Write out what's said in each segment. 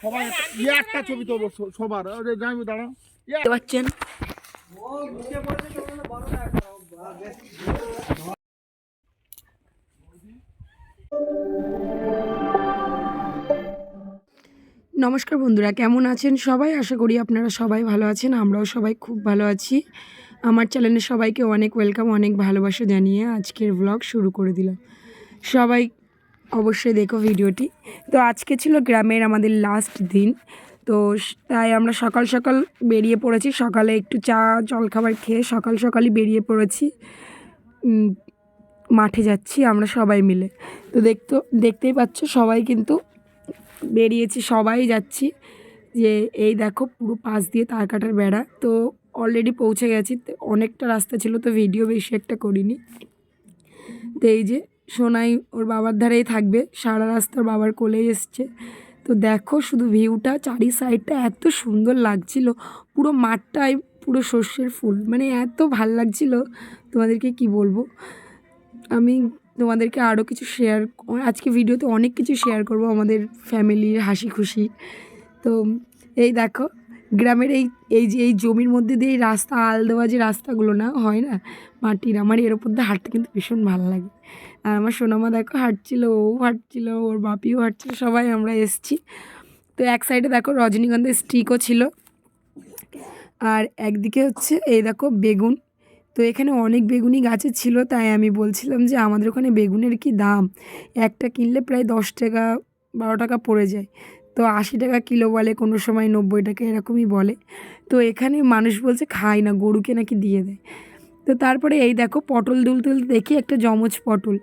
সবাই একটা ছবি তো সবার জানি দাঁড়াও পাচ্ছেন। নমস্কার বন্ধুরা, কেমন আছেন সবাই? আশা করি আপনারা সবাই ভালো আছেন। আমরাও সবাই খুব ভালো আছি। আমার চ্যানেলে সবাইকে অনেক ওয়েলকাম, অনেক ভালোবাসা জানিয়ে আজকের ব্লগ শুরু করে দিলাম। সবাই অবশ্যই দেখো ভিডিওটি। তো আজকে ছিল গ্রামের আমাদের লাস্ট দিন। তো তাই আমরা সকাল সকাল বেরিয়ে পড়েছি। সকালে একটু চা জলখাবার খেয়ে সকাল সকালই বেরিয়ে পড়েছি। মাঠে যাচ্ছি আমরা সবাই মিলে। তো দেখতেই পাচ্ছ সবাই কিন্তু বেরিয়েছি, সবাই যাচ্ছি। যে এই দেখো পুরো পাশ দিয়ে তার কাটার বেড়া। তো অলরেডি পৌঁছে গেছি। অনেকটা রাস্তা ছিল, তো ভিডিও বেশি একটা করিনি। তো এই যে সোনাই ওর বাবার ধারেই থাকবে, সারা রাস্তা ওর বাবার কোলেই এসছে। তো দেখো শুধু ভিউটা, চারি সাইডটা এত সুন্দর লাগছিল। পুরো মাঠটাই পুরো সর্ষের ফুল, মানে এত ভাল লাগছিল তোমাদেরকে কি বলবো। আমি তোমাদেরকে আরও কিছু আজকে ভিডিওতে অনেক কিছু শেয়ার করব আমাদের ফ্যামিলির হাসি খুশি। তো এই দেখো গ্রামের এই জমির মধ্যে দিয়ে এই রাস্তা আল দেওয়া যে রাস্তাগুলো না হয় না মাটির, আমার এর ওপর দিয়ে হাঁটতে কিন্তু ভীষণ ভালো লাগে। আর আমার সোনামা দেখো হাঁটছিল, ও হাঁটছিল, ওর বাপিও হাঁটছিল, সবাই আমরা এসছি। তো এক সাইডে দেখো রজনীগন্ধার স্টিকও ছিল, আর একদিকে হচ্ছে এই দেখো বেগুন। তো এখানে অনেক বেগুনি গাছে ছিল, তাই আমি বলছিলাম যে আমাদের ওখানে বেগুনের কি দাম, একটা কিনলে প্রায় 10 টাকা 12 টাকা পড়ে যায়। তো 80 টাকা কিলো বলে, কোনো সময় 90 টাকা এরকমই বলে। তো এখানে মানুষ বলছে খায় না, গরুকে নাকি দিয়ে দেয়। তো তারপরে এই দেখো পটল তুলতে দেখি একটা জমজ পটল।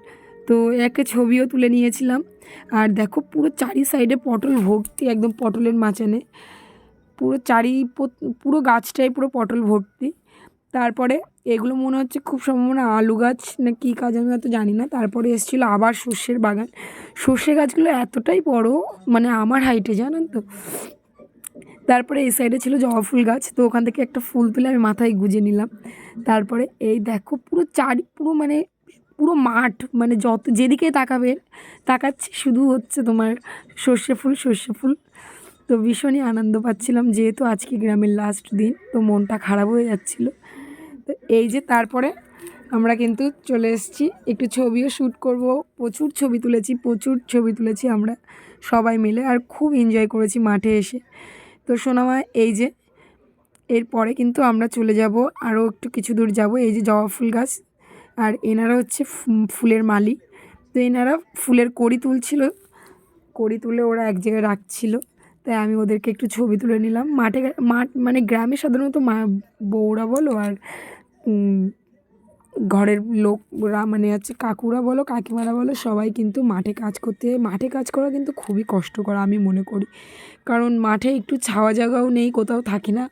তো একটা ছবিও তুলে নিয়েছিলাম। আর দেখো পুরো চারি সাইডে পটল ভর্তি, একদম পটলের মাচানে পুরো পুরো গাছটাই পুরো পটল ভর্তি। তারপরে এগুলো মনে হচ্ছে খুব সম্ভাবনা আলু গাছ না কী গাছ, আমি অত জানি না। তারপরে এসেছিলো আবার সর্ষের বাগান। সর্ষে গাছগুলো এতটাই বড়, মানে আমার হাইটে, জানেন তো। তারপরে এই সাইডে ছিল জবা ফুল গাছ, তো ওখান থেকে একটা ফুল তুলে আমি মাথায় গুঁজে নিলাম। তারপরে এই দেখো পুরো মাঠ, মানে যত যেদিকে তাকাচ্ছি শুধু হচ্ছে তোমার সর্ষে ফুল। তো ভীষণই আনন্দ পাচ্ছিলাম, যেহেতু আজকে গ্রামের লাস্ট দিন, তো মনটা খারাপ হয়ে যাচ্ছিলো। তো এই যে তারপরে আমরা কিন্তু চলে এসেছি, একটু ছবিও শ্যুট করব। প্রচুর ছবি তুলেছি আমরা সবাই মিলে, আর খুব এনজয় করেছি মাঠে এসে। তো সোনামা এই যে এরপরে কিন্তু আমরা চলে যাব, আরও একটু কিছু দূর যাব। এই যে জবা ফুল গাছ, আর এনারা হচ্ছে ফুলের মালি। তো এনারা ফুলের কড়ি তুলে ওরা এক জায়গায় রাখছিল, তাই আমি ওদেরকে একটু ছবি তুলে নিলাম। মাঠ মানে গ্রামে সাধারণত বউরা বলো আর ঘরের লোকরা, মানে হচ্ছে কাকুরা বলো কাকিমারা বলো, সবাই কিন্তু মাঠে কাজ করা কিন্তু খুবই কষ্টকর আমি মনে করি। কারণ মাঠে একটু ছাওয়া জায়গাও নেই, কোথাও থাকি না,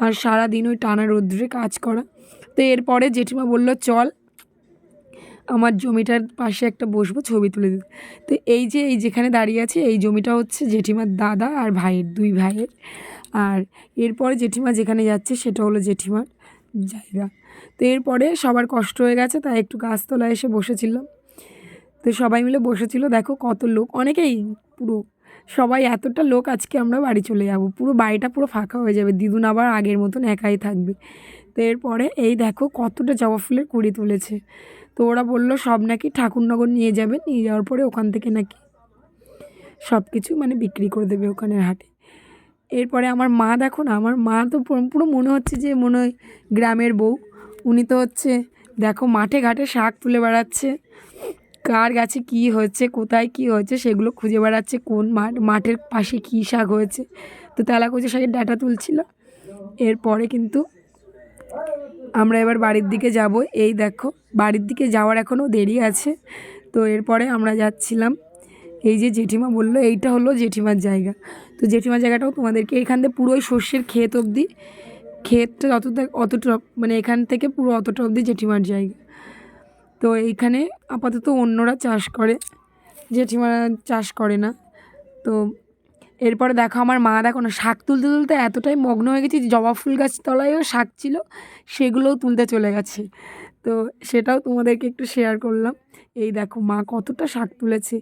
আর সারাদিন ওই টানা রৌদ্রে কাজ করা। তো এরপরে জেঠিমা বলল চল আমার জমিটার পাশে একটা বসবো, ছবি তুলে দিতে। তো এই যেখানে দাঁড়িয়ে আছে এই জমিটা হচ্ছে জেঠিমার দাদা আর ভাইয়ের, দুই ভাইয়ের। আর এরপরে জেঠিমা যেখানে যাচ্ছে সেটা হলো জেঠিমার জায়গা। তো এরপরে সবার কষ্ট হয়ে গেছে, তাই একটু গাছতলায় এসে বসেছিলাম। তো সবাই মিলে বসেছিল, দেখো কত লোক, অনেকেই পুরো সবাই, এতটা লোক। আজকে আমরা বাড়ি চলে যাব, পুরো বাড়িটা পুরো ফাঁকা হয়ে যাবে, দিদুন আবার আগের মতন একাই থাকবে। তো এরপরে এই দেখো কতটা জবা ফুলের কুড়ি তুলেছে। তো ওরা বললো সব নাকি ঠাকুরনগর নিয়ে যাবে, নিয়ে যাওয়ার পরে ওখান থেকে নাকি সব কিছু মানে বিক্রি করে দেবে ওখানের হাটে। এরপরে আমার মা দেখো না, আমার মা তো পুরো মনে হচ্ছে যে মনে হয় গ্রামের বউ। উনি তো হচ্ছে দেখো মাঠে ঘাটে শাক তুলে বেড়াচ্ছে, কার গাছে কী হয়েছে কোথায় কী হয়েছে সেগুলো খুঁজে বেড়াচ্ছে, কোন মাঠের পাশে কী শাক হয়েছে। তো তেলাকুচি শাকের ডাঁটা তুলছিল। এরপরে কিন্তু আমরা এবার বাড়ির দিকে যাব। এই দেখো বাড়ির দিকে যাওয়ার এখনও দেরি আছে। তো এরপরে আমরা যাচ্ছিলাম। এই যে জেঠিমা বললো এইটা হলো জেঠিমার জায়গা। তো জেঠিমার জায়গাটাও তোমাদেরকে, এখান থেকে পুরোই শস্যের ক্ষেত অবধি, ক্ষেতটা অতটা মানে এখান থেকে পুরো অতটা অবধি জেঠিমার জায়গা। তো এইখানে আপাতত অন্যরা চাষ করে, জেঠিমা চাষ করে না। তো এরপরে দেখো আমার মা দেখো না শাক তুলতে এতটাই মগ্ন হয়ে গেছে, জবা ফুল গাছ তলায়ও শাক ছিল, সেগুলোও তুলতে চলে গেছে। তো সেটাও তোমাদেরকে একটু শেয়ার করলাম। এই দেখো মা কতটা শাক তুলেছে।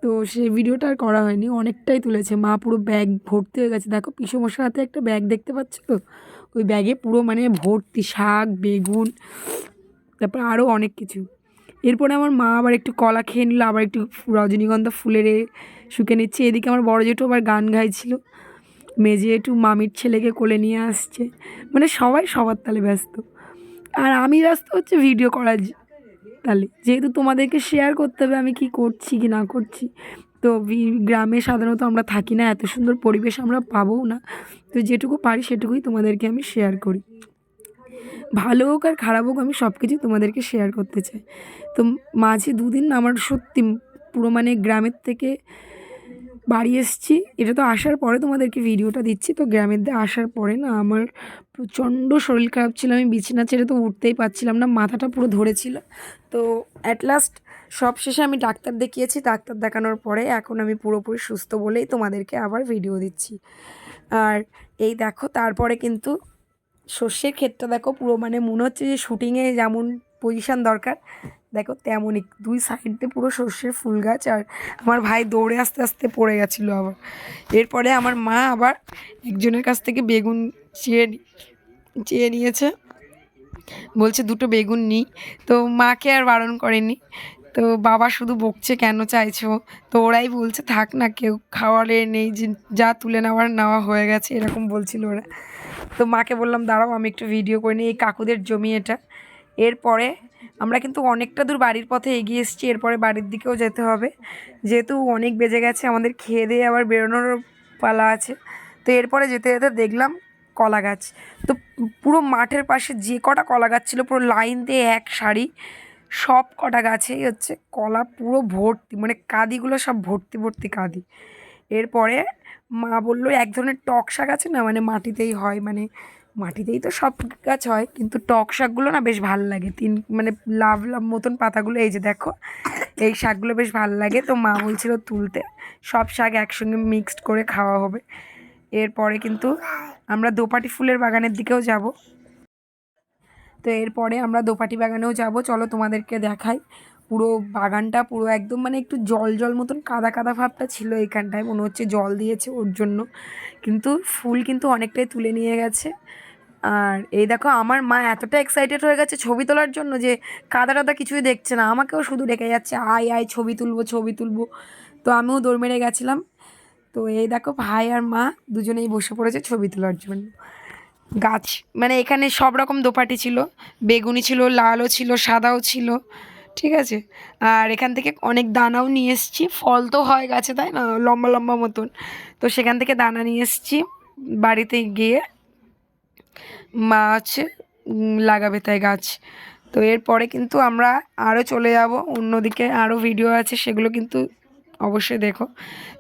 তো তো সেই ভিডিওটা আর করা হয়নি, অনেকটাই তুলেছে। মা পুরো ব্যাগ ভর্তি হয়ে গেছে, দেখো পিসোমশার হাতে একটা ব্যাগ দেখতে পাচ্ছ তো, ওই ব্যাগে পুরো মানে ভর্তি শাক, বেগুন, তারপর আরও অনেক কিছু। এরপরে আমার মা আবার একটু কলা খেয়ে নিল, আবার একটু রজনীগন্ধা ফুলের শুকে নিচ্ছে। এদিকে আমার বড় জেঠু আবার গান গাইছিল, মেজে একটু মামির ছেলেকে কোলে নিয়ে আসছে, মানে সবাই সবার তালে ব্যস্ত। আর আমি ব্যস্ত হচ্ছে ভিডিও করার তালে, যেহেতু তোমাদেরকে শেয়ার করতে হবে আমি কি করছি কি না করছি। তো গ্রামে সাধারণত আমরা থাকি না, এত সুন্দর পরিবেশ আমরা পাবও না, তো যেটুকু পারি সেটুকুই তোমাদেরকে আমি শেয়ার করি। ভালো হোক আর খারাপ হোক আমি সব কিছুই তোমাদেরকে শেয়ার করতে চাই। তো মাঝে দুদিন আমার সত্যি পুরো মানে গ্রামের থেকে বাড়ি এসেছি, এটা তো আসার পরে তোমাদেরকে ভিডিওটা দিচ্ছি। তো গ্রামের দিয়ে আসার পরে না আমার প্রচণ্ড শরীর খারাপ ছিল, আমি বিছানা ছেড়ে তো উঠতেই পারছিলাম না, মাথাটা পুরো ধরেছিল। তো অ্যাট লাস্ট সব শেষে আমি ডাক্তার দেখিয়েছি, ডাক্তার দেখানোর পরে এখন আমি পুরোপুরি সুস্থ বলেই তোমাদেরকে আবার ভিডিও দিচ্ছি। আর এই দেখো তারপরে কিন্তু সর্ষের ক্ষেতটা দেখো পুরো মানে মনে হচ্ছে যে শুটিংয়ে যেমন পজিশান দরকার, দেখো তেমনই দুই সাইডে পুরো সর্ষের ফুল গাছ। আর আমার ভাই দৌড়ে আস্তে আস্তে পড়ে গেছিলো আবার। এরপরে আমার মা আবার একজনের কাছ থেকে বেগুন চেয়ে নিয়েছে, বলছে দুটো বেগুন নিই। তো মাকে আর বারণ করেনি, তো বাবা শুধু বকছে কেন চাইছো, তো ওরাই বলছে থাক না, কেউ খাওয়ারে নেই, যে যা তুলে নেওয়া হয়ে গেছে, এরকম বলছিল ওরা। তো মাকে বললাম দাঁড়াও আমি একটু ভিডিও করে নিই, এই কাকুদের জমি এটা। এরপরে আমরা কিন্তু অনেকটা দূর বাড়ির পথে এগিয়ে এসেছি, এরপরে বাড়ির দিকেও যেতে হবে, যেহেতু অনেক বেজে গেছে, আমাদের খেয়ে দিয়ে আবার বেরোনোর পালা আছে। তো এরপরে যেতে যেতে দেখলাম কলা গাছ। তো পুরো মাঠের পাশে যে কটা কলা গাছ ছিল পুরো লাইন দিয়ে এক সারি, সব কটা গাছেই হচ্ছে কলা পুরো ভর্তি, মানে কাঁদিগুলো সব ভর্তি ভর্তি কাঁদি। এরপরে মা বললো এক ধরনের টক শাক আছে না, মানে মাটিতেই হয়, মানে মাটিতেই তো সব গাছ হয়, কিন্তু টক শাকগুলো না বেশ ভালো লাগে, মানে লাভ লাভ মতন পাতাগুলো, এই যে দেখো এই শাকগুলো বেশ ভালো লাগে। তো মা বলছিল তুলতে, সব শাক একসঙ্গে মিক্সড করে খাওয়া হবে। এরপরে কিন্তু আমরা দোপাটি ফুলের বাগানের দিকেও যাব। তো এরপরে আমরা দোপাটি বাগানেও যাব, চলো তোমাদেরকে দেখাই। পুরো বাগানটা পুরো একদম মানে একটু জল জল মতন কাদা কাদা ভাবটা ছিল এইখানটায়, মনে হচ্ছে জল দিয়েছে ওর জন্য, কিন্তু ফুল কিন্তু অনেকটাই তুলে নিয়ে গেছে। আর এই দেখো আমার মা এতটা এক্সাইটেড হয়ে গেছে ছবি তোলার জন্য যে কাদা টাদা কিছুই দেখছে না, আমাকেও শুধু ডেকে যাচ্ছে আয় আয় ছবি তুলবো ছবি তুলবো। তো আমিও দৌড় মেরে গেছিলাম। তো এই দেখো ভাই আর মা দুজনেই বসে পড়েছে ছবি তোলার জন্য। গাছ মানে এখানে সব রকম দোপাটি ছিল, বেগুনি ছিল, লালও ছিল, সাদাও ছিল, ঠিক আছে। আর এখান থেকে অনেক দানাও নিয়ে এসেছি, ফল তো হয় গাছে তাই না, লম্বা লম্বা মতন, তো সেখান থেকে দানা নিয়ে এসেছি, বাড়িতে গিয়ে মা হচ্ছে লাগাবে তাই গাছ। তো এরপরে কিন্তু আমরা আরও চলে যাব অন্যদিকে, আরও ভিডিও আছে সেগুলো কিন্তু অবশ্যই দেখো।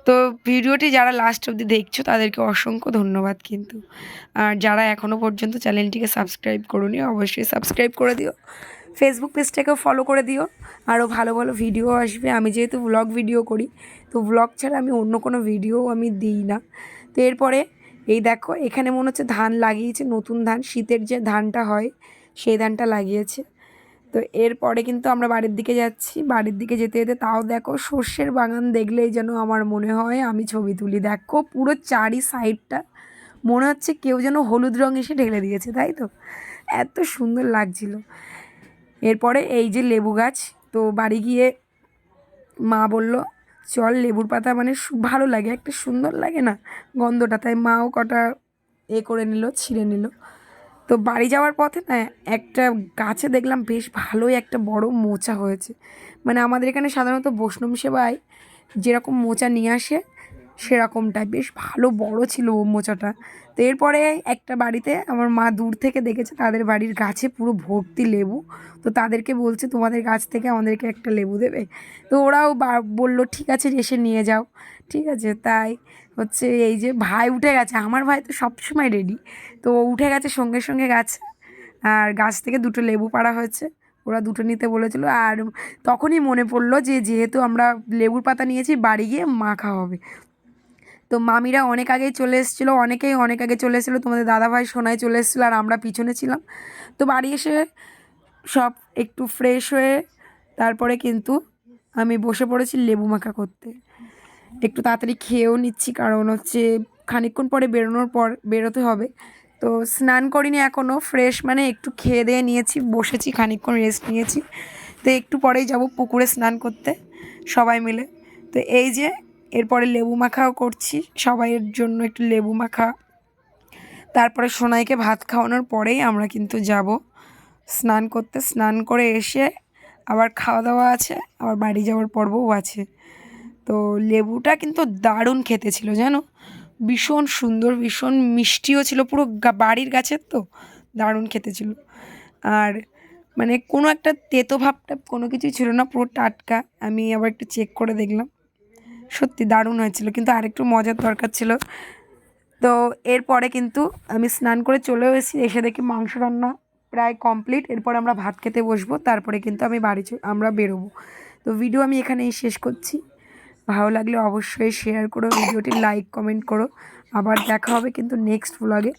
তো ভিডিওটি যারা লাস্ট অবধি দেখছো তাদেরকে অসংখ্য ধন্যবাদ কিন্তু, আর যারা এখনও পর্যন্ত চ্যানেলটিকে সাবস্ক্রাইব করোনি অবশ্যই সাবস্ক্রাইব করে দিও, ফেসবুক পেজটাকেও ফলো করে দিও, আরও ভালো ভালো ভিডিও আসবে। আমি যেহেতু ব্লগ ভিডিও করি, তো ব্লগ ছাড়া আমি অন্য কোনো ভিডিও আমি দিই না। তো এরপরে এই দেখো এখানে মনে হচ্ছে ধান লাগিয়েছে, নতুন ধান, শীতের যে ধানটা হয় সেই ধানটা লাগিয়েছে। তো এরপরে কিন্তু আমরা বাড়ির দিকে যাচ্ছি, বাড়ির দিকে যেতে যেতে তাও দেখো সর্ষের বাগান দেখলেই যেন আমার মনে হয় আমি ছবি তুলি। দেখো পুরো চারি সাইডটা মনে হচ্ছে কেউ যেন হলুদ রঙ এসে ঢেলে দিয়েছে, তাই তো এত সুন্দর লাগছিল। এরপরে এই যে লেবু গাছ, তো বাড়ি গিয়ে মা বলল চল লেবুর পাতা মানে ভালো লাগে, একটা সুন্দর লাগে না গন্ধটা, তাই মাও কটা করে নিল, ছিঁড়ে নিল। তো বাড়ি যাওয়ার পথে না একটা গাছে দেখলাম বেশ ভালোই একটা বড় মোচা হয়েছে, মানে আমাদের এখানে সাধারণত বৈষ্ণব সেবায় যেরকম মোচা নিয়ে আসে সেরকমটাই বেশ ভালো বড় ছিল ও মোচাটা। তো এরপরে একটা বাড়িতে আমার মা দূর থেকে দেখেছে তাদের বাড়ির গাছে পুরো ভর্তি লেবু, তো তাদেরকে বলছে তোমাদের গাছ থেকে আমাদেরকে একটা লেবু দেবে। তো ওরাও বললো ঠিক আছে এসে নিয়ে যাও, ঠিক আছে। তাই হচ্ছে এই যে ভাই উঠে গেছে, আমার ভাই তো সবসময় রেডি, তো ও উঠে গেছে সঙ্গে সঙ্গে গাছে, আর গাছ থেকে দুটো লেবু পাড়া হয়েছে, ওরা দুটো নিতে বলেছিল। আর তখনই মনে পড়লো যে যেহেতু আমরা লেবুর পাতা নিয়েছি বাড়ি গিয়ে মাখা হবে। তো মামিরা অনেক আগেই চলে এসেছিলো, অনেকেই অনেক আগে চলে এসেছিলো, তোমাদের দাদাভাই সোনাই চলে এসেছিলো আর আমরা পিছনে ছিলাম। তো বাড়ি এসে সব একটু ফ্রেশ হয়ে তারপরে কিন্তু আমি বসে পড়েছি লেবু মাখা করতে। একটু তাড়াতাড়ি খেয়েও নিচ্ছি, কারণ হচ্ছে খানিকক্ষণ পরে বেরোতে হবে। তো স্নান করিনি এখনও, ফ্রেশ মানে একটু খেয়ে দিয়ে নিয়েছি, বসেছি, খানিকক্ষণ রেস্ট নিয়েছি। তো একটু পরেই যাব পুকুরে স্নান করতে সবাই মিলে। তো এই যে এরপরে লেবু মাখাও করছি সবাইয়ের জন্য, একটু লেবু মাখা। তারপরে সোনাইকে ভাত খাওয়ানোর পরেই আমরা কিন্তু যাব স্নান করতে। স্নান করে এসে আবার খাওয়া দাওয়া আছে, আবার বাড়ি যাওয়ার পর্বও আছে। তো লেবুটা কিন্তু দারুণ খেতে ছিল জানো, ভীষণ সুন্দর, ভীষণ মিষ্টিও ছিল, পুরো বাড়ির গাছের তো, দারুণ খেতে ছিল। আর মানে কোনো একটা তেতো ভাবটা কোনো কিছুই ছিল না, পুরো টাটকা। আমি আবার একটু চেক করে দেখলাম, সত্যি দারুণ হয়েছিল, কিন্তু আরেকটু মজার দরকার ছিল। তো এরপরে কিন্তু আমি স্নান করে চলেও এসেছি, এসে দেখি মাংস রান্না প্রায় কমপ্লিট। এরপর আমরা ভাত খেতে বসবো, তারপরে কিন্তু আমি আমরা বেরোবো। তো ভিডিও আমি এখানেই শেষ করছি। ভালো লাগলে অবশ্যই শেয়ার করো, ভিডিওটি লাইক কমেন্ট করো। আবার দেখা হবে কিন্তু নেক্সট ব্লগে।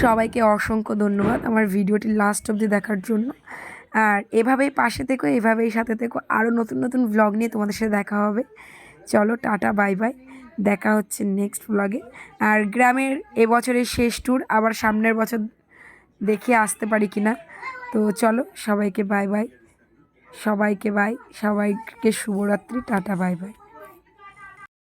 সবাইকে অসংখ্য ধন্যবাদ আমার ভিডিওটি লাস্ট অবধি দেখার জন্য। আর এভাবেই পাশে থেকো, এভাবেই সাথে থেকো, আরও নতুন নতুন ভ্লগ নিয়ে তোমাদের সাথে দেখা হবে। চলো টাটা বাই বাই, দেখা হচ্ছে নেক্সট ব্লগে। আর গ্রামের এবছরের শেষ ট্যুর, আবার সামনের বছর দেখে আসতে পারি কি না। তো চলো সবাইকে বাই বাই, সবাইকে বাই, সবাইকে শুভরাত্রি, টাটা বাই বাই।